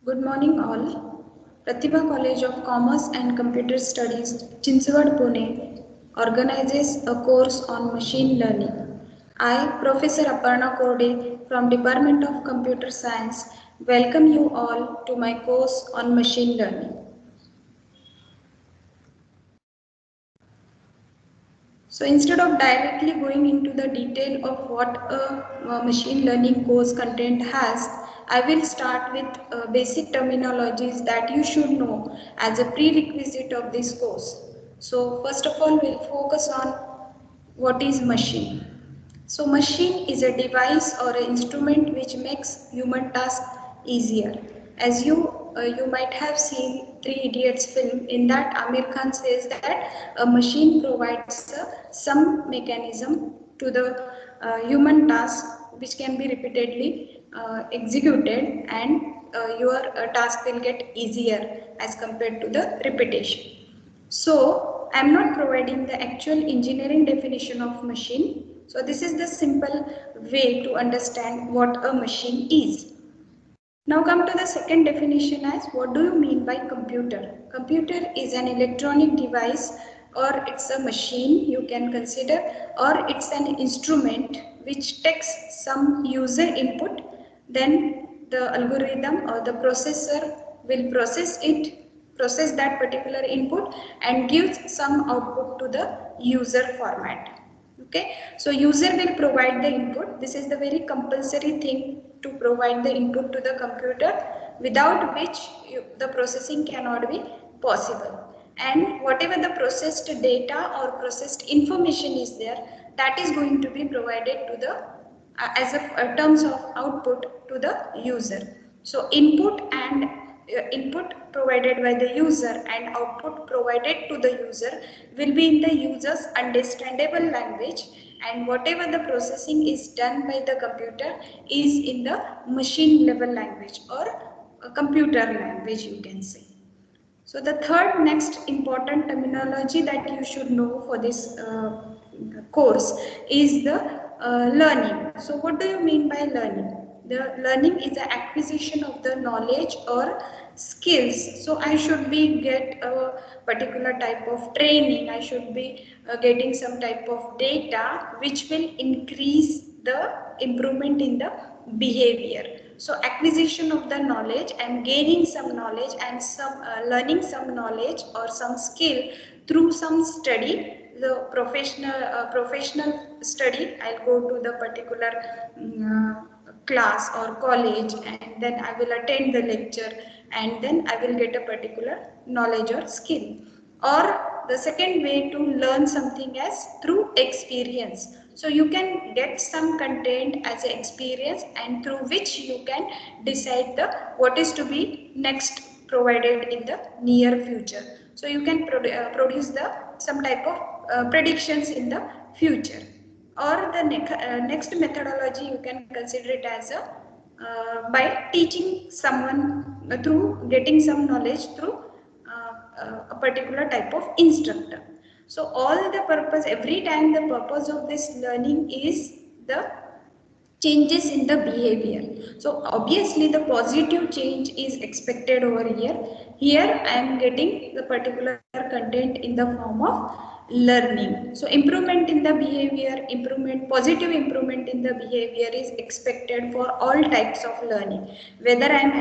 Good morning all. Pratibha College of Commerce and Computer Studies, Chinchwad, Pune organizes a course on machine learning. I, Professor Aparna Korde from Department of Computer Science, welcome you all to my course on machine learning. So instead of directly going into the detail of what a machine learning course content has, I will start with basic terminologies that you should know as a prerequisite of this course. So first of all, we'll focus on what is machine. So machine is a device or an instrument which makes human task easier. As you might have seen Three Idiots film. In that, Amir Khan says that a machine provides some mechanism to the human task which can be repeatedly executed, and your task will get easier as compared to the repetition. So, I am not providing the actual engineering definition of machine. So, this is the simple way to understand what a machine is. Now come to the second definition as what do you mean by computer? Computer is an electronic device, or it's a machine you can consider, or it's an instrument which takes some user input, then the algorithm or the processor will process that particular input and gives some output to the user format. Okay, so user will provide the input. This is the very compulsory thing, to provide the input to the computer, without which the processing cannot be possible. And whatever the processed data or processed information is there, that is going to be provided to the as a terms of output to the user. So input provided by the user and output provided to the user will be in the user's understandable language, and whatever the processing is done by the computer is in the machine level language, or a computer language you can say. So the third next important terminology that you should know for this course is the learning. So what do you mean by learning? The learning is the acquisition of the knowledge or skills. So I should be get a particular type of training. I should be getting some type of data which will increase the improvement in the behavior. So acquisition of the knowledge and gaining some knowledge and some learning some knowledge or some skill through some study, the professional study. I'll go to the particular class or college, and then I will attend the lecture, and then I will get a particular knowledge or skill. Or the second way to learn something as through experience. So you can get some content as an experience, and through which you can decide the what is to be next provided in the near future. So you can produce the some type of predictions in the future. Or the next methodology, you can consider it as a by teaching someone through getting some knowledge through a particular type of instructor. So all the purpose, every time the purpose of this learning is the changes in the behavior. So obviously the positive change is expected over here. Here I am getting the particular content in the form of learning. So improvement in the behavior, positive improvement in the behavior is expected for all types of learning. Whether I am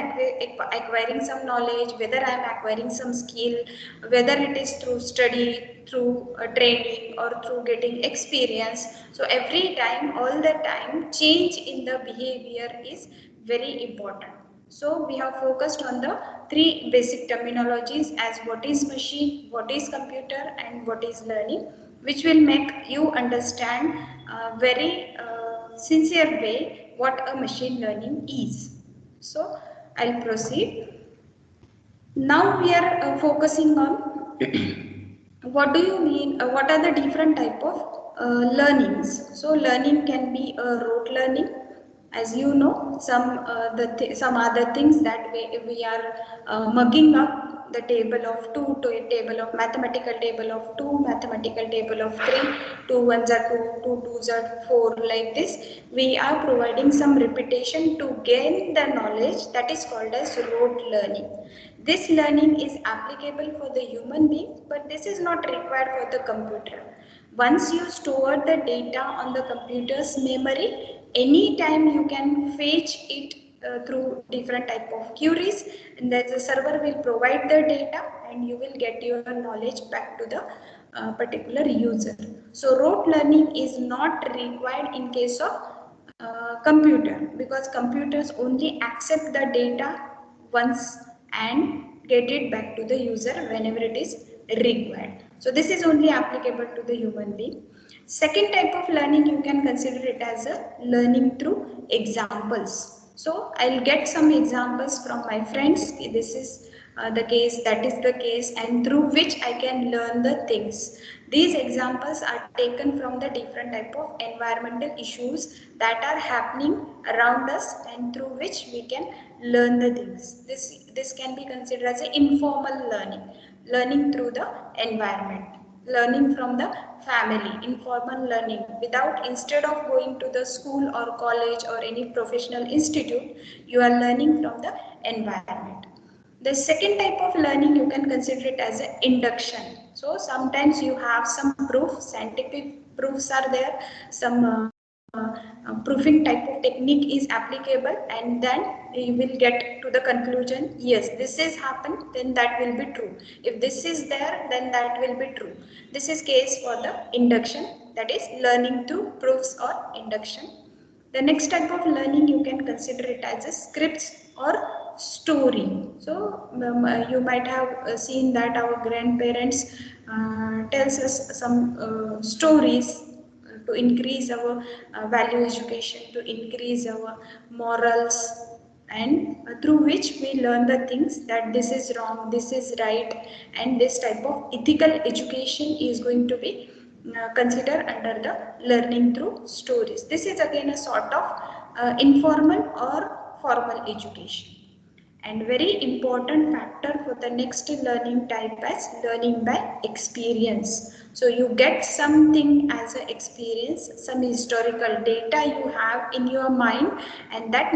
acquiring some knowledge, whether I am acquiring some skill, whether it is through study, through training, or through getting experience. So every time, all the time, change in the behavior is very important. So we have focused on the three basic terminologies as what is machine, what is computer, and what is learning, which will make you understand very sincere way what a machine learning is. So I'll proceed. Now we are focusing on what do you mean, what are the different type of learnings. So learning can be a rote learning, as you know, some some other things that we are mugging up the table of 2 to a table of mathematical table of 2, mathematical table of 3, 2 ones are 2, 2 twos are 4, like this. We are providing some repetition to gain the knowledge, that is called as rote learning. This learning is applicable for the human being, but this is not required for the computer. Once you store the data on the computer's memory, anytime you can fetch it through different type of queries, and the server will provide the data and you will get your knowledge back to the particular user. So rote learning is not required in case of computer, because computers only accept the data once and get it back to the user whenever it is required. So this is only applicable to the human being. Second type of learning, you can consider it as a learning through examples. So I'll get some examples from my friends. This is the case, that is the case, and through which I can learn the things. These examples are taken from the different type of environmental issues that are happening around us and through which we can learn the things. This can be considered as an informal learning, learning through the environment, learning from the family, informal learning, without, instead of going to the school or college or any professional institute, you are learning from the environment. The second type of learning, you can consider it as an induction. So sometimes you have some proof, scientific proofs are there, some proofing type of technique is applicable, and then you will get to the conclusion, yes, this is happened, then that will be true. If this is there, then that will be true. This is case for the induction, that is learning through proofs or induction. The next type of learning, you can consider it as a scripts or story. So you might have seen that our grandparents tells us some stories to increase our value education, to increase our morals, and through which we learn the things that this is wrong, this is right, and this type of ethical education is going to be considered under the learning through stories. This is again a sort of informal or formal education. And very important factor for the next learning type as learning by experience. So you get something as an experience, some historical data you have in your mind, and that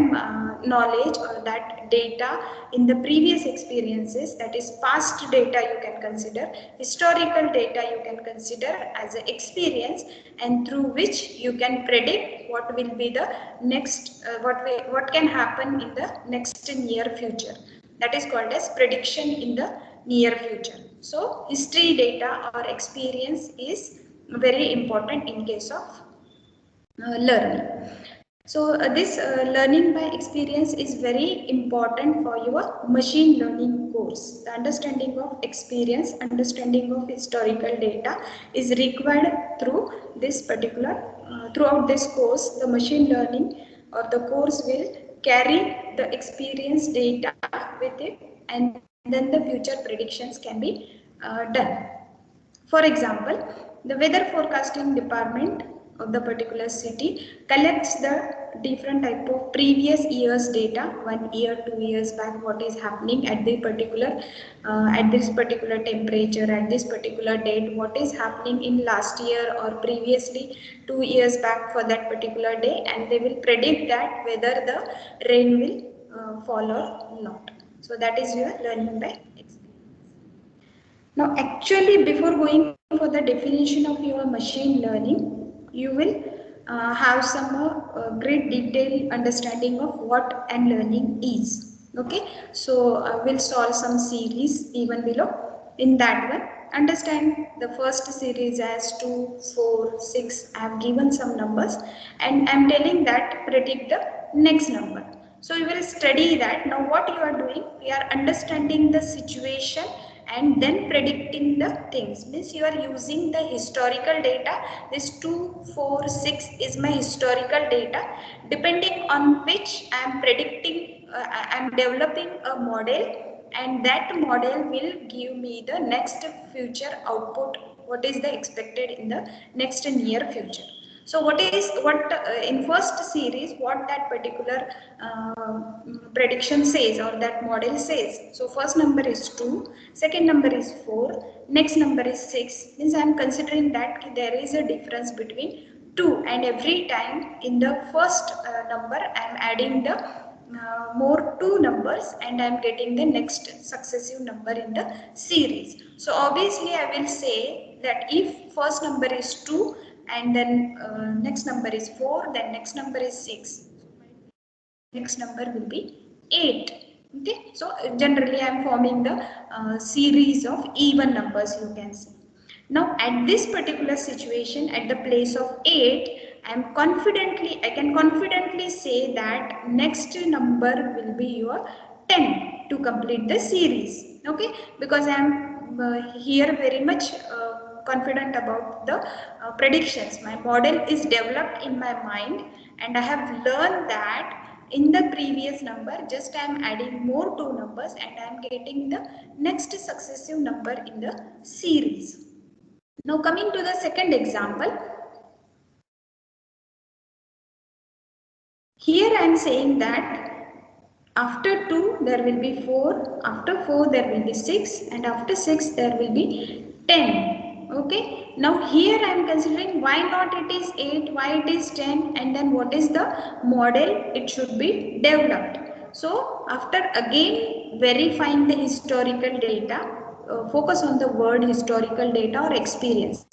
knowledge or that data in the previous experiences, that is past data you can consider, historical data you can consider as an experience, and through which you can predict what will be the next, what can happen in the next near future. That is called as prediction in the near future. So history data or experience is very important in case of learning. So this learning by experience is very important for your machine learning course. The understanding of experience, understanding of historical data is required through this particular, throughout this course. The machine learning or the course will carry the experience data with it, and then the future predictions can be done. For example, the weather forecasting department of the particular city collects the different type of previous years data, 1 year, 2 years back, what is happening at the particular at this particular temperature, at this particular date, what is happening in last year or previously 2 years back for that particular day, and they will predict that whether the rain will fall or not. So that is your learning by experience. Now, actually, before going for the definition of your machine learning, you will have some great detailed understanding of what and learning is. Okay, so we'll solve some series even below. In that one, understand the first series as 2, 4, 6. I have given some numbers, and I am telling that predict the next number. So you will study that. Now what you are doing, we are understanding the situation and then predicting the things. Means you are using the historical data. This 2, 4, 6 is my historical data, depending on which I am predicting, I am developing a model, and that model will give me the next future output, what is the expected in the next near future. So what in first series, what that particular prediction says or that model says. So first number is 2, second number is 4, next number is 6. Means I am considering that there is a difference between 2, and every time in the first number I am adding the more 2 numbers and I am getting the next successive number in the series. So obviously I will say that if first number is 2 and then next number is 4, then next number is 6, next number will be 8. Okay, so generally I am forming the series of even numbers, you can say. Now at this particular situation, at the place of 8, I can confidently say that next number will be your 10 to complete the series. Okay, because I am here very much confident about the predictions. My model is developed in my mind, and I have learned that in the previous number just I am adding more 2 numbers and I am getting the next successive number in the series. Now coming to the second example, here I am saying that after 2 there will be 4, after 4 there will be 6, and after 6 there will be 10. Okay, now here I am considering why not it is 8, why it is 10, and then what is the model it should be developed. So after again verifying the historical data, focus on the word historical data or experience.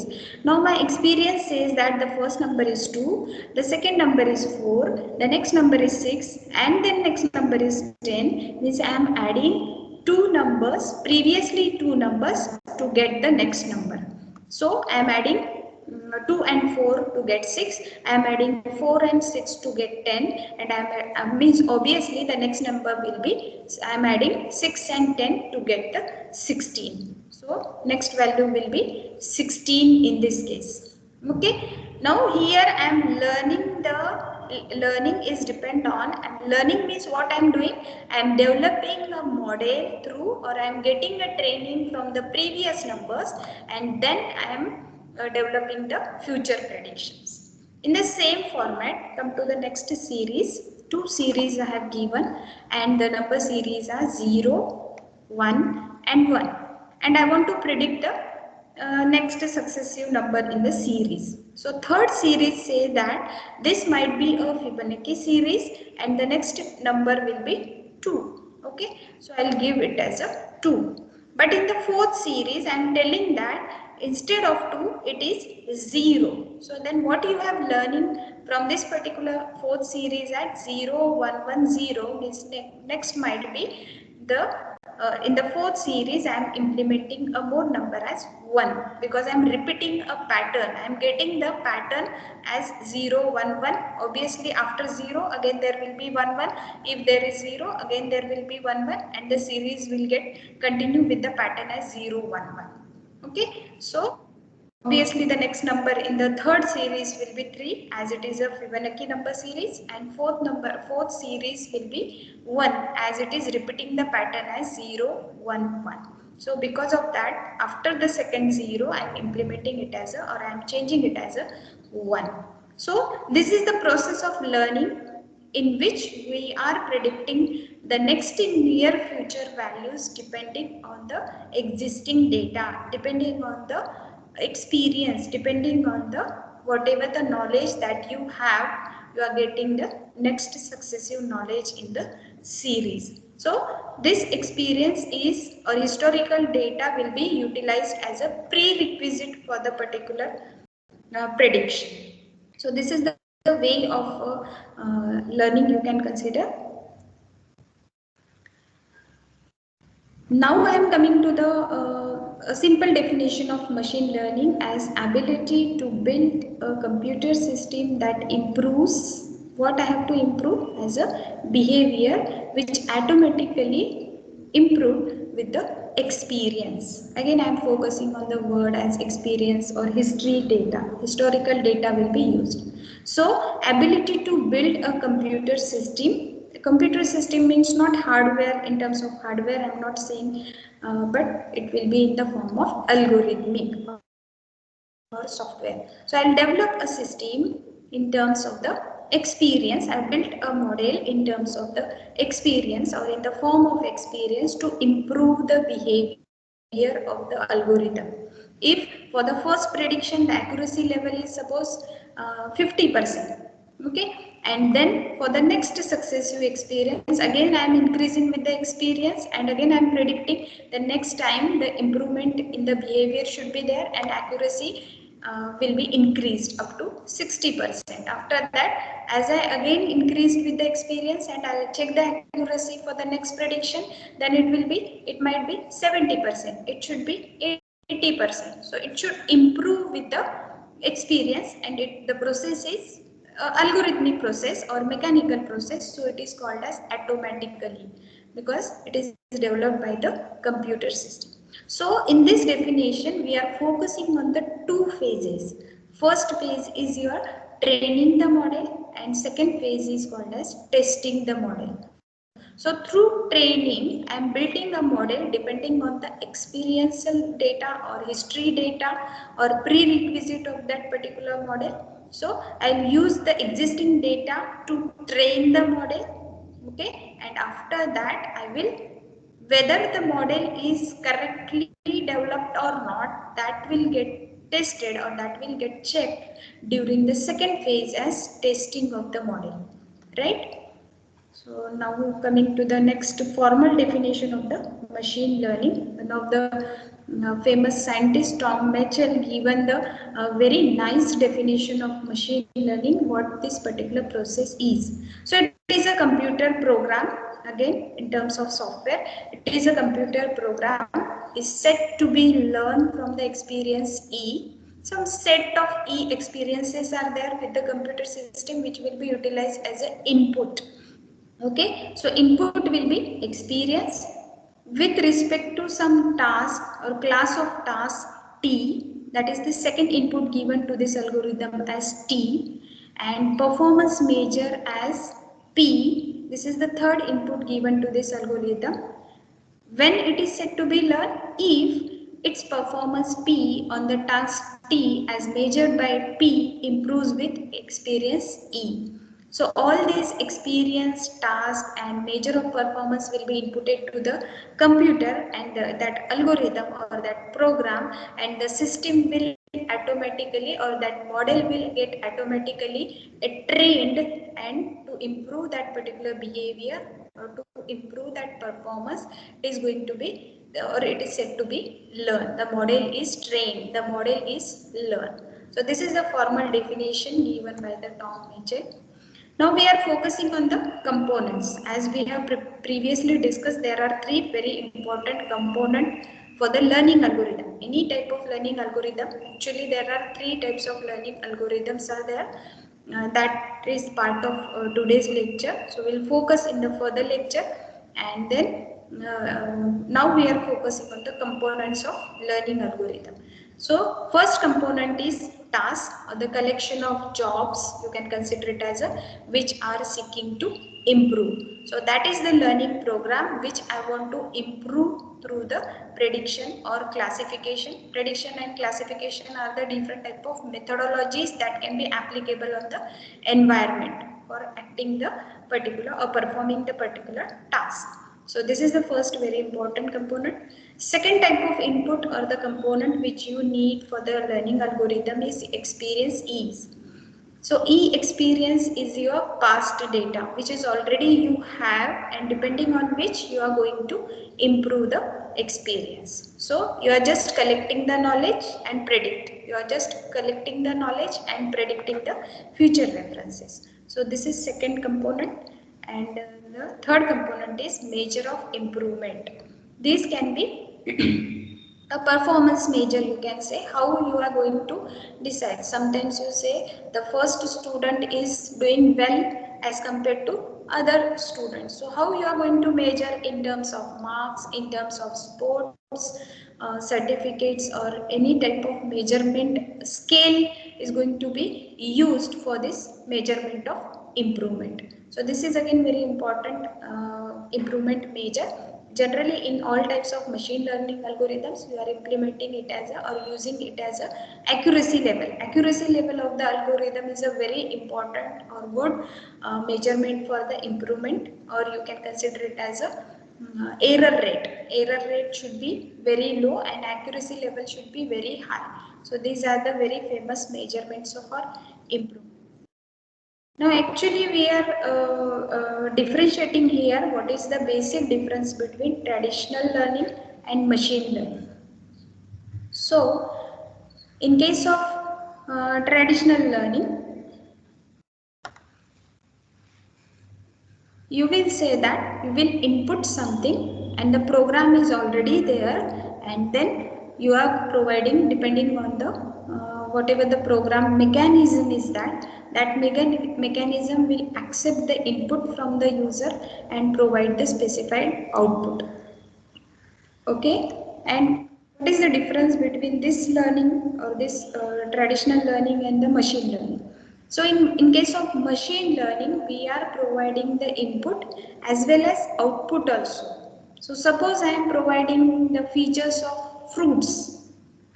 Now my experience says that the first number is 2, the second number is 4, the next number is 6, and then next number is 10. Means I am adding 2 numbers, previously 2 numbers, to get the next number. So I am adding 2 and 4 to get 6, I am adding 4 and 6 to get 10, and I means obviously the next number will be, I am adding 6 and 10 to get the 16. So next value will be 16 in this case. Okay, now here I am learning, the learning is depend on, learning means what I am doing, I am developing a model through, or I am getting a training from the previous numbers, and then I am developing the future predictions. In the same format, come to the next series. 2 series I have given, and the number series are 0, 1 and 1. And I want to predict the next successive number in the series. So third series say that this might be a Fibonacci series and the next number will be 2. Okay, so I'll give it as a 2. But in the fourth series I am telling that instead of 2 it is 0. So then what you have learning from this particular fourth series at 0, 1, 1, 0 means next might be the in the fourth series I am implementing a more number as 1, because I am repeating a pattern. I am getting the pattern as 0, 1, 1. Obviously after 0 again there will be 1, 1. If there is 0 again there will be 1, 1, and the series will get continue with the pattern as 0, 1, 1. Okay, so obviously the next number in the third series will be 3, as it is a Fibonacci number series, and fourth series will be 1, as it is repeating the pattern as 0, 1, 1. So because of that, after the second 0 I am implementing it as a, or I am changing it as a 1. So this is the process of learning in which we are predicting the next near future values depending on the existing data, depending on the experience, depending on the whatever the knowledge that you have, you are getting the next successive knowledge in the series. So this experience is, or historical data will be utilized as a prerequisite for the particular prediction. So this is the way of learning you can consider. Now I am coming to the a simple definition of machine learning as ability to build a computer system that improves what I have to improve as a behavior which automatically improve with the experience. Again I am focusing on the word as experience or history data. Historical data will be used. So ability to build a computer system. Computer system means not hardware in terms of hardware, I am not saying, but it will be in the form of algorithmic. software. So I'll develop a system in terms of the experience. I built a model in terms of the experience or in the form of experience to improve the behavior of the algorithm. If for the first prediction the accuracy level is suppose 50%, okay, and then for the next successive experience again I am increasing with the experience and again I am predicting the next time the improvement in the behavior should be there and accuracy will be increased up to 60%. After that, as I again increased with the experience and I will check the accuracy for the next prediction, then it might be 70%. It should be 80%. So it should improve with the experience, and the process is algorithmic process or mechanical process. So it is called as automatically because it is developed by the computer system. So in this definition, we are focusing on the two phases. First phase is your training the model and second phase is called as testing the model. So through training, I am building a model depending on the experiential data or history data or prerequisite of that particular model. So I'll use the existing data to train the model, okay, and after that I will whether the model is correctly developed or not, that will get tested or that will get checked during the second phase as testing of the model, right? So now coming to the next formal definition of the machine learning. One of the famous scientist Tom Mitchell given the very nice definition of machine learning, what this particular process is. So it is a computer program, again in terms of software, it is a computer program is set to be learned from the experience E. Some set of E experiences are there with the computer system which will be utilized as an input. Okay, so input will be experience with respect to some task or class of task T, that is the second input given to this algorithm as T, and performance measure as P. This is the third input given to this algorithm. When it is said to be learned, if its performance P on the task T as measured by P improves with experience E. So all these experience, task and measure of performance will be inputted to the computer and that algorithm or that program, and the system will automatically or that model will get automatically trained and to improve that particular behavior or to improve that performance is going to be or it is said to be learned. The model is trained, the model is learned. So this is the formal definition given by the Tom Mitchell. Now we are focusing on the components. As we have previously discussed, there are three very important components for the learning algorithm. Any type of learning algorithm, actually there are three types of learning algorithms are there. That is part of today's lecture. So we will focus in the further lecture, and then now we are focusing on the components of learning algorithm. So first component is task or the collection of jobs, you can consider it as a which are seeking to improve. So that is the learning program which I want to improve through the prediction or classification. Prediction and classification are the different type of methodologies that can be applicable on the environment for acting the particular or performing the particular task. So this is the first very important component. Second type of input or the component which you need for the learning algorithm is experience E's. So E experience is your past data which is already you have, and depending on which you are going to improve the experience. So you are just collecting the knowledge and predict. You are just collecting the knowledge and predicting the future references. So this is second component, and the third component is measure of improvement. These can be a performance measure, you can say how you are going to decide. Sometimes you say the first student is doing well as compared to other students, so how you are going to measure in terms of marks, in terms of sports certificates or any type of measurement scale is going to be used for this measurement of improvement. So this is again very important improvement measure. generally in all types of machine learning algorithms, we are implementing it as a or using it as a accuracy level. Accuracy level of the algorithm is a very important or good measurement for the improvement, or you can consider it as a error rate. Error rate should be very low and accuracy level should be very high. So these are the very famous measurements of our improvement. Now actually we are differentiating here what is the basic difference between traditional learning and machine learning. So in case of traditional learning, you will say that you will input something and the program is already there, and then you are providing, depending on the whatever the program mechanism is, that mechanism will accept the input from the user and provide the specified output. Okay, and what is the difference between this learning or this traditional learning and the machine learning? So in case of machine learning, we are providing the input as well as output also. So suppose I am providing the features of fruits,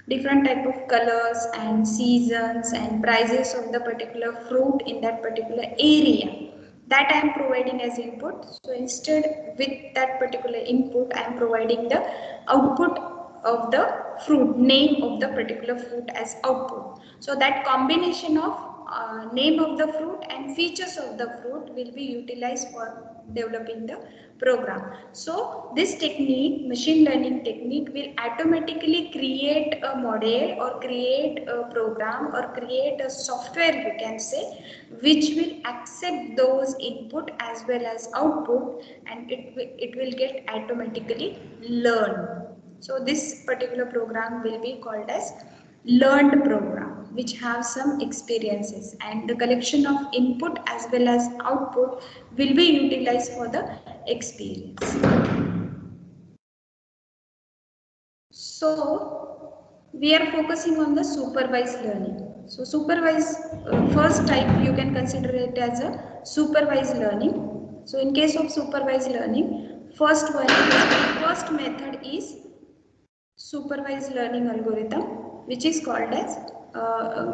different type of colors and seasons and prices of the particular fruit in that particular area, that I am providing as input. So instead, with that particular input, I am providing the output of the fruit, name of the particular fruit as output. So that combination of name of the fruit and features of the fruit will be utilized for developing the program. So this technique, machine learning technique, will automatically create a model or create a program or create a software, you can say, which will accept those input as well as output, and it will get automatically learned. So this particular program will be called as learned program, which have some experiences, and the collection of input as well as output will be utilized for the experience. So we are focusing on the supervised learning. So supervised, first type you can consider it as a supervised learning. So in case of supervised learning, first method is supervised learning algorithm, which is called as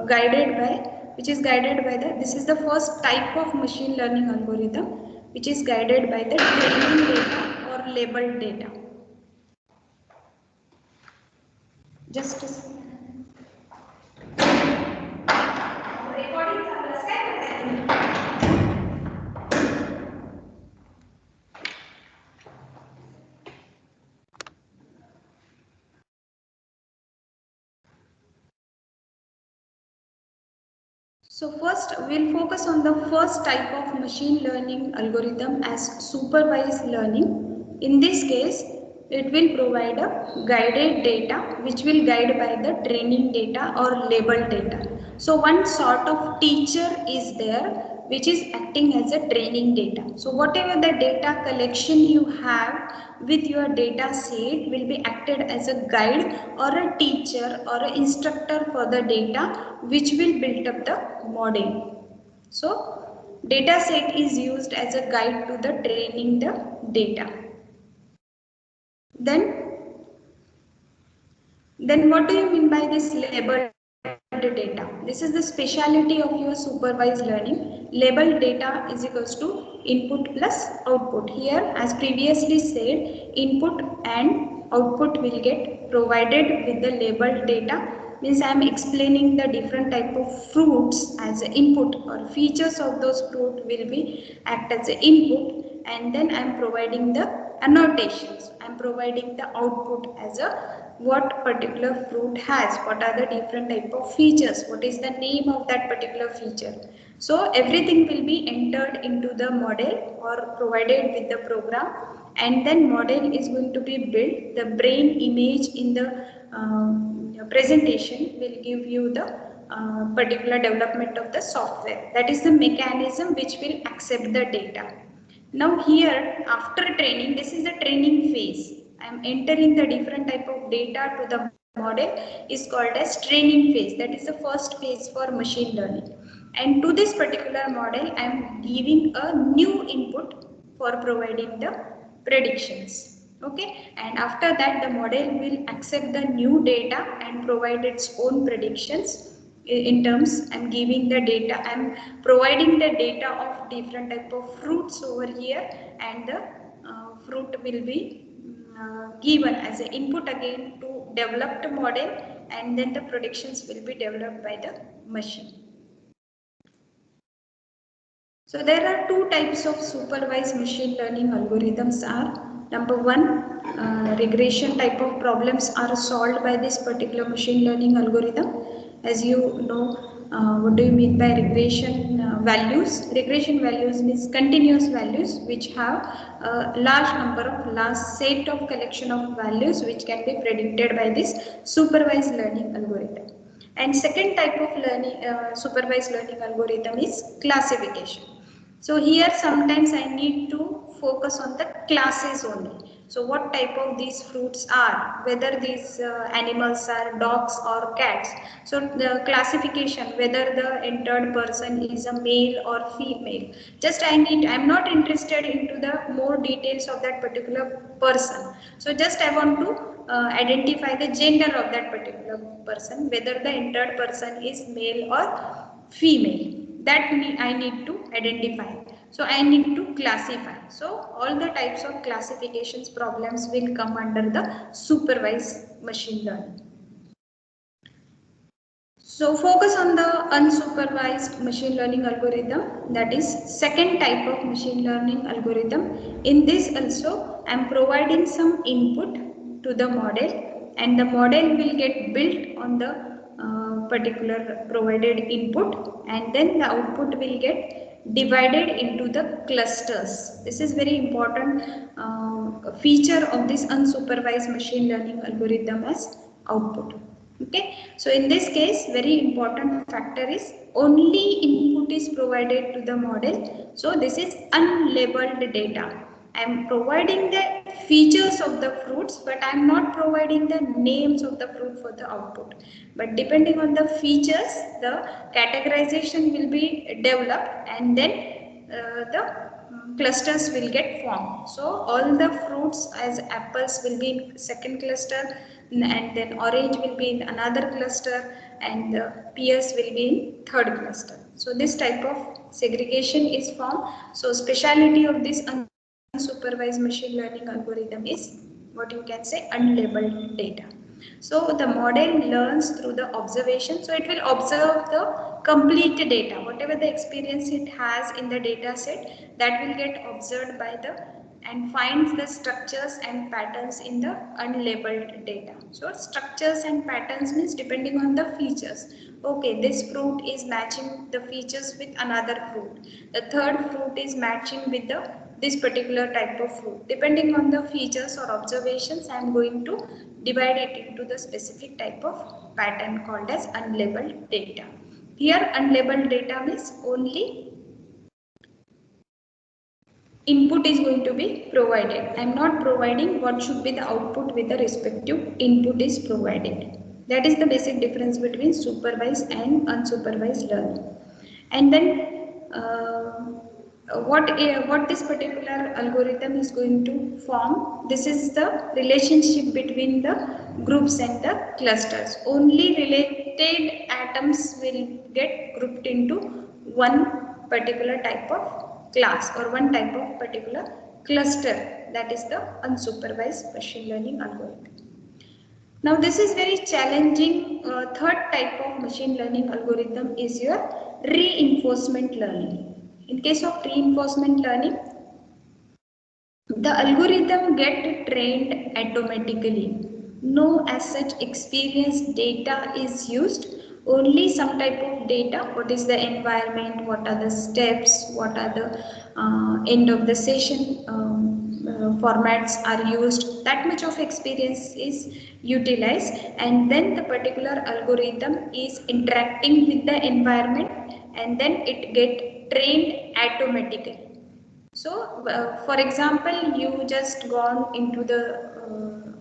guided by the, this is the first type of machine learning algorithm which is guided by the training data or labeled data. Just a second. So first we'll focus on the first type of machine learning algorithm as supervised learning. In this case, it will provide a guided data which will guide by the training data or labeled data. So one sort of teacher is there which is acting as a training data. So whatever the data collection you have with your data set will be acted as a guide or a teacher or an instructor for the data which will build up the model. So data set is used as a guide to the training the data. Then what do you mean by this labeled data? This is the speciality of your supervised learning. Labeled data is equals to input plus output. Here, as previously said, input and output will get provided with the labeled data. Means I am explaining the different type of fruits as an input, or features of those fruit will be act as an input, and then I am providing the annotations. I am providing the output as a what particular fruit has, what are the different type of features, what is the name of that particular feature. So everything will be entered into the model or provided with the program, and then model is going to be built. The brain image in the presentation will give you the particular development of the software. That is the mechanism which will accept the data. Now here, after training, this is the training phase. I am entering the different type of data to the model is called as training phase. That is the first phase for machine learning. And to this particular model, I am giving a new input for providing the predictions. Okay, and after that the model will accept the new data and provide its own predictions. In terms, I'm giving the data, I'm providing the data of different type of fruits over here, and the fruit will be given as an input again to develop the model, and then the predictions will be developed by the machine. So there are two types of supervised machine learning algorithms are. Number one, regression type of problems are solved by this particular machine learning algorithm. As you know, what do you mean by regression values? Regression values means continuous values which have a large number of large set of collection of values which can be predicted by this supervised learning algorithm. And second type of learning supervised learning algorithm is classification. So here sometimes I need to focus on the classes only. So what type of these fruits are, whether these animals are dogs or cats. So the classification, whether the entered person is a male or female. Just I'm not interested into the more details of that particular person. So just I want to identify the gender of that particular person, whether the entered person is male or female. That I need to identify. So I need to classify. So all the types of classifications problems will come under the supervised machine learning. So focus on the unsupervised machine learning algorithm, that is second type of machine learning algorithm. In this also I am providing some input to the model, and the model will get built on the particular provided input, and then the output will get divided into the clusters. This is very important feature of this unsupervised machine learning algorithm as output. Okay, so in this case very important factor is only input is provided to the model. So this is unlabeled data. I am providing the features of the fruits, but I am not providing the names of the fruit for the output. But depending on the features, the categorization will be developed, and then the clusters will get formed. So all the fruits as apples will be in second cluster, and then orange will be in another cluster, and the pears will be in third cluster. So this type of segregation is formed. So speciality of this unsupervised machine learning algorithm is what you can say unlabeled data. So the model learns through the observation. So it will observe the complete data, whatever the experience it has in the data set, that will get observed by the and finds the structures and patterns in the unlabeled data. So structures and patterns means depending on the features. Okay, this fruit is matching the features with another fruit. The third fruit is matching with the this particular type of fruit. Depending on the features or observations, I am going to divide it into the specific type of pattern called as unlabeled data. Here unlabeled data means only input is going to be provided. I am not providing what should be the output with the respective input is provided. That is the basic difference between supervised and unsupervised learning. And then what this particular algorithm is going to form, this is the relationship between the groups and the clusters. Only related atoms will get grouped into one particular type of class or one type of particular cluster, that is the unsupervised machine learning algorithm. Now this is very challenging. Third type of machine learning algorithm is your reinforcement learning. In case of reinforcement learning, the algorithm get trained automatically. No as such experience data is used, only some type of data, what is the environment, what are the steps, what are the end of the session formats are used, that much of experience is utilized, and then the particular algorithm is interacting with the environment, and then it get trained automatically. So, for example, you just gone into the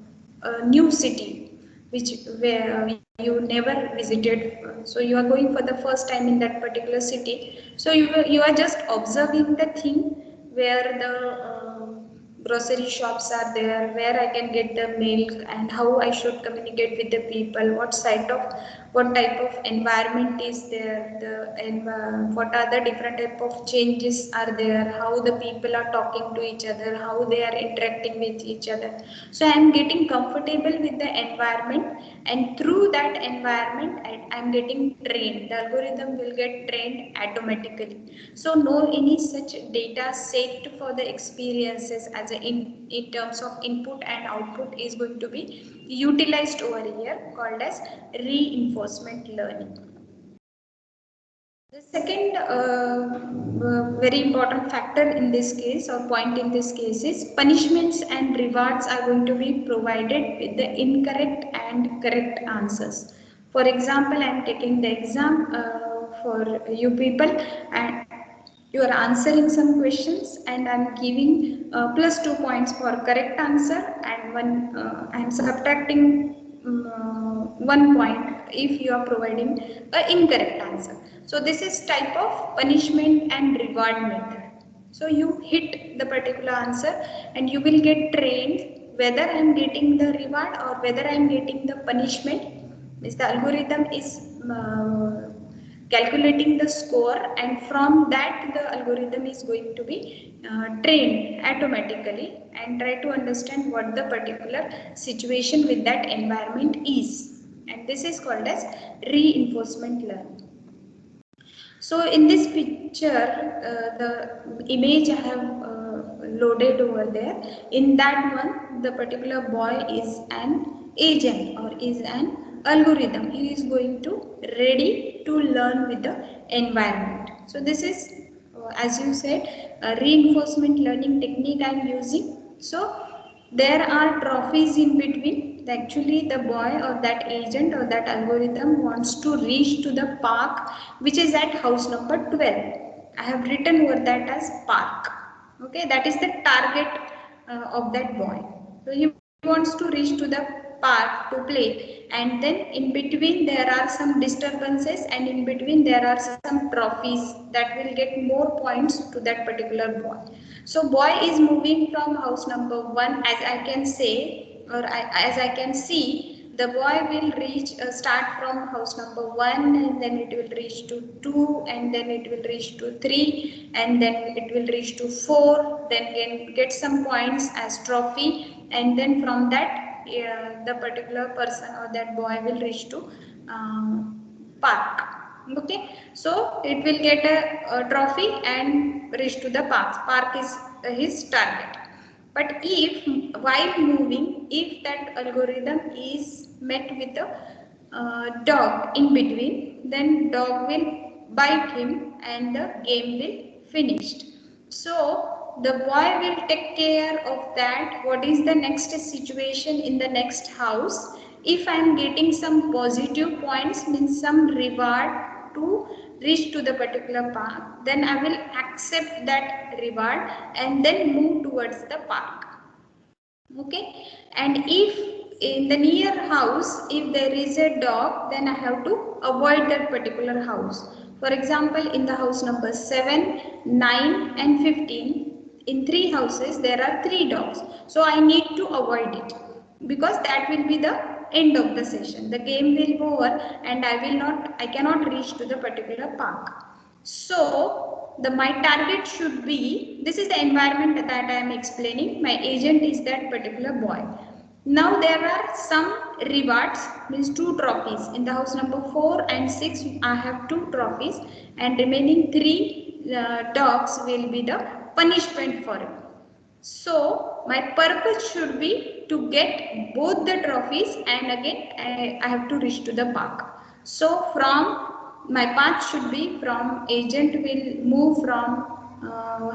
new city, which where you never visited. So you are going for the first time in that particular city. So you are just observing the thing where grocery shops are there, where I can get the milk, and how I should communicate with the people, what type of environment is there, what are the different type of changes are there, how the people are talking to each other, how they are interacting with each other. So I am getting comfortable with the environment, and through that environment I am getting trained. The algorithm will get trained automatically. So no any such data set for the experiences as in terms of input and output is going to be utilized over here, called as reinforcement learning. The second very important factor in this case, or point in this case, is punishments and rewards are going to be provided with the incorrect and correct answers. For example, I am taking the exam for you people, and you are answering some questions, and I am giving plus 2 points for correct answer, and I am subtracting 1 point if you are providing an incorrect answer. So this is type of punishment and reward method. So you hit the particular answer and you will get trained whether I am getting the reward or whether I am getting the punishment. Means the algorithm is calculating the score, and from that the algorithm is going to be trained automatically and try to understand what the particular situation with that environment is, and this is called as reinforcement learning. So in this picture, the image I have loaded over there, in that one the particular boy is an agent or is an algorithm. He is going to ready to learn with the environment. So this is as you said, a reinforcement learning technique I am using. So there are trophies in between. Actually the boy or that agent or that algorithm wants to reach to the park which is at house number 12. I have written over that as park. Okay, that is the target of that boy. So he wants to reach to the park to play, and then in between there are some disturbances, and in between there are some trophies that will get more points to that particular boy. So boy is moving from house number 1, as I can say, as I can see, the boy will reach start from house number 1, and then it will reach to 2, and then it will reach to 3, and then it will reach to 4, then get some points as trophy, and then from that the particular person or that boy will reach to park. Okay, so it will get a trophy and reach to the park is his target. But if while moving, if that algorithm is met with a dog in between, then dog will bite him and the game will finished. So the boy will take care of that. What is the next situation in the next house? If I am getting some positive points, means some reward to reach to the particular park, then I will accept that reward and then move towards the park. Okay, and if in the near house if there is a dog, then I have to avoid that particular house. For example, in the house number 7, 9 and 15, in 3 houses there are 3 dogs, so I need to avoid it, because that will be the end of the session. The game will go over and I cannot reach to the particular park. So my target should be, this is the environment that I am explaining. My agent is that particular boy. Now there are some rewards, means 2 trophies. In the house number 4 and 6 I have 2 trophies, and remaining 3 dogs will be the punishment for him. So my purpose should be to get both the trophies, and again I have to reach to the park. So from my path should be from agent will move from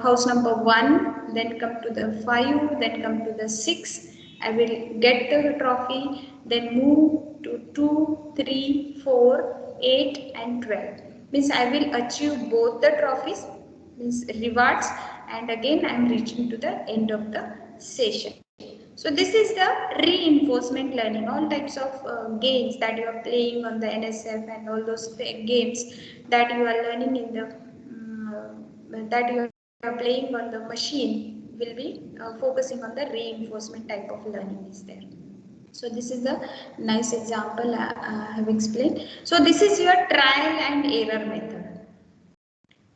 house number 1, then come to the 5, then come to the 6. I will get the trophy, then move to 2, 3, 4, 8 and 12. Means I will achieve both the trophies, means rewards, and again I am reaching to the end of the session. So this is the reinforcement learning. All types of games that you are playing on the NSF and all those games that you are learning in the that you are playing on the machine, will be focusing on the reinforcement type of learning is there. So this is the nice example I have explained. So this is your trial and error method.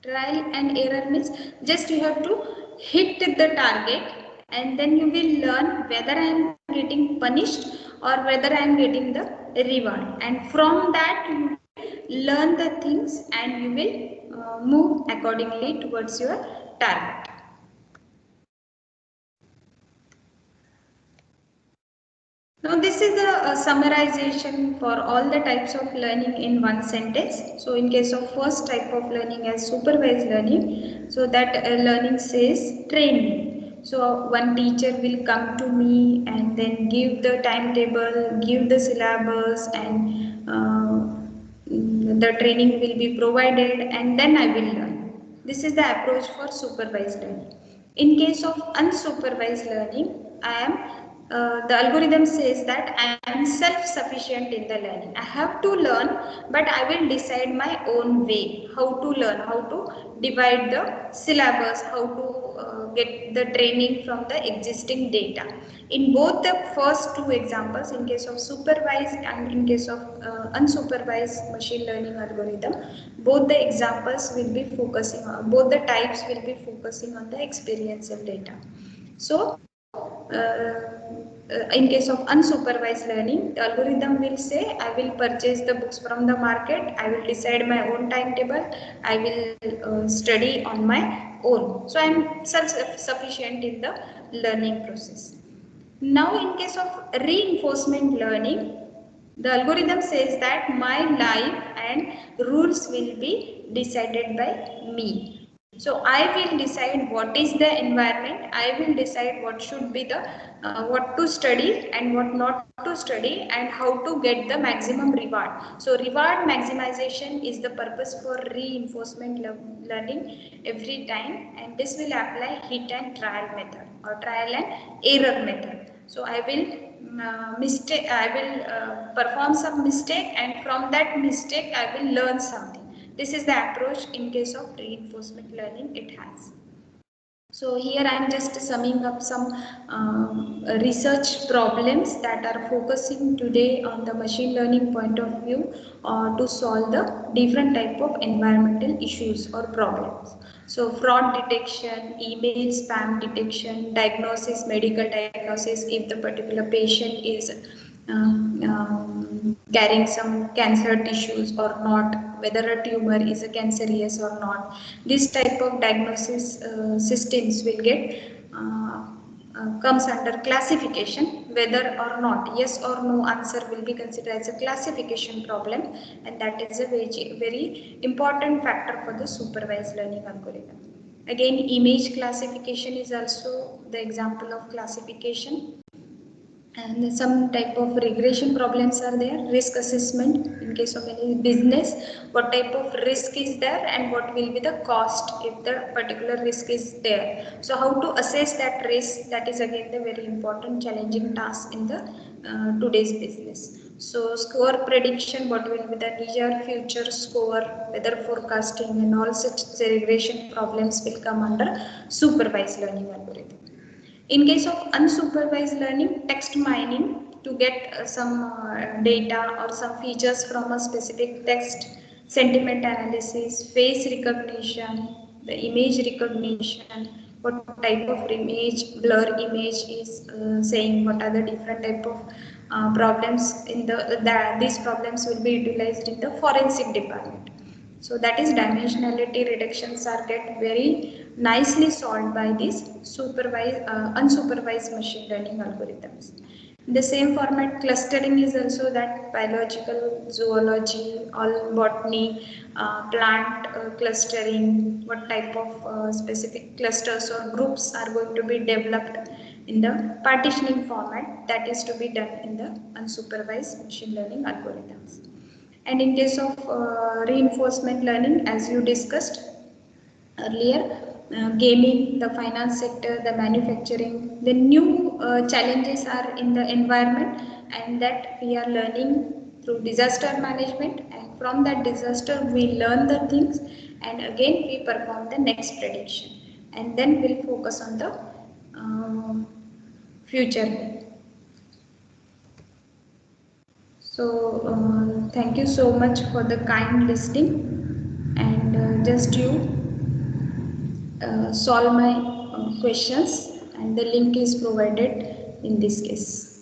Trial and error means just you have to hit the target and then you will learn whether I am getting punished or whether I am getting the reward, and from that you will learn the things and you will move accordingly towards your target. Now this is a summarization for all the types of learning in one sentence. So in case of first type of learning as supervised learning, so that learning says train me. So one teacher will come to me and then give the timetable, give the syllabus, and the training will be provided and then I will learn. This is the approach for supervised learning. In case of unsupervised learning, the algorithm says that I am self-sufficient in the learning. I have to learn, but I will decide my own way how to learn, how to divide the syllabus, how to get the training from the existing data. In both the first two examples, in case of supervised and in case of unsupervised machine learning algorithm, both the examples will be focusing on, both the types will be focusing on the experiential data. So in case of unsupervised learning, the algorithm will say, I will purchase the books from the market, I will decide my own timetable, I will study on my own. So I am self-sufficient in the learning process. Now in case of reinforcement learning, the algorithm says that my life and rules will be decided by me. So I will decide what is the environment, I will decide what should be the what to study and what not to study and how to get the maximum reward. So reward maximization is the purpose for reinforcement learning every time, and this will apply hit and trial method or trial and error method. So I will I will perform some mistake, and from that mistake I will learn something. This is the approach in case of reinforcement learning it has. So here I am just summing up some research problems that are focusing today on the machine learning point of view to solve the different type of environmental issues or problems. So fraud detection, email spam detection, diagnosis, medical diagnosis if the particular patient is carrying some cancer tissues or not, whether a tumor is a cancerous or not. This type of diagnosis systems will get comes under classification, whether or not yes or no answer will be considered as a classification problem, and that is a very important factor for the supervised learning algorithm. Again, image classification is also the example of classification, and some type of regression problems are there. Risk assessment in case of any business, what type of risk is there and what will be the cost if the particular risk is there. So how to assess that risk, that is again the very important challenging task in the today's business. So score prediction, what will be the near future score, weather forecasting, and all such regression problems will come under supervised learning algorithm. In case of unsupervised learning, text mining to get some data or some features from a specific text, sentiment analysis, face recognition, the image recognition, what type of image, blur image is saying, what are the different type of problems in these problems will be utilized in the forensic department. So that is dimensionality reductions are get very nicely solved by these unsupervised machine learning algorithms. In the same format, clustering is also that biological, zoology, all botany, plant clustering, what type of specific clusters or groups are going to be developed in the partitioning format, that is to be done in the unsupervised machine learning algorithms. And in case of reinforcement learning, as you discussed earlier, gaming, the finance sector, the manufacturing, the new challenges are in the environment, and that we are learning through disaster management, and from that disaster we learn the things and again we perform the next prediction, and then we'll focus on the um, future. So thank you so much for the kind listening, and just you solve my questions, and the link is provided in this case.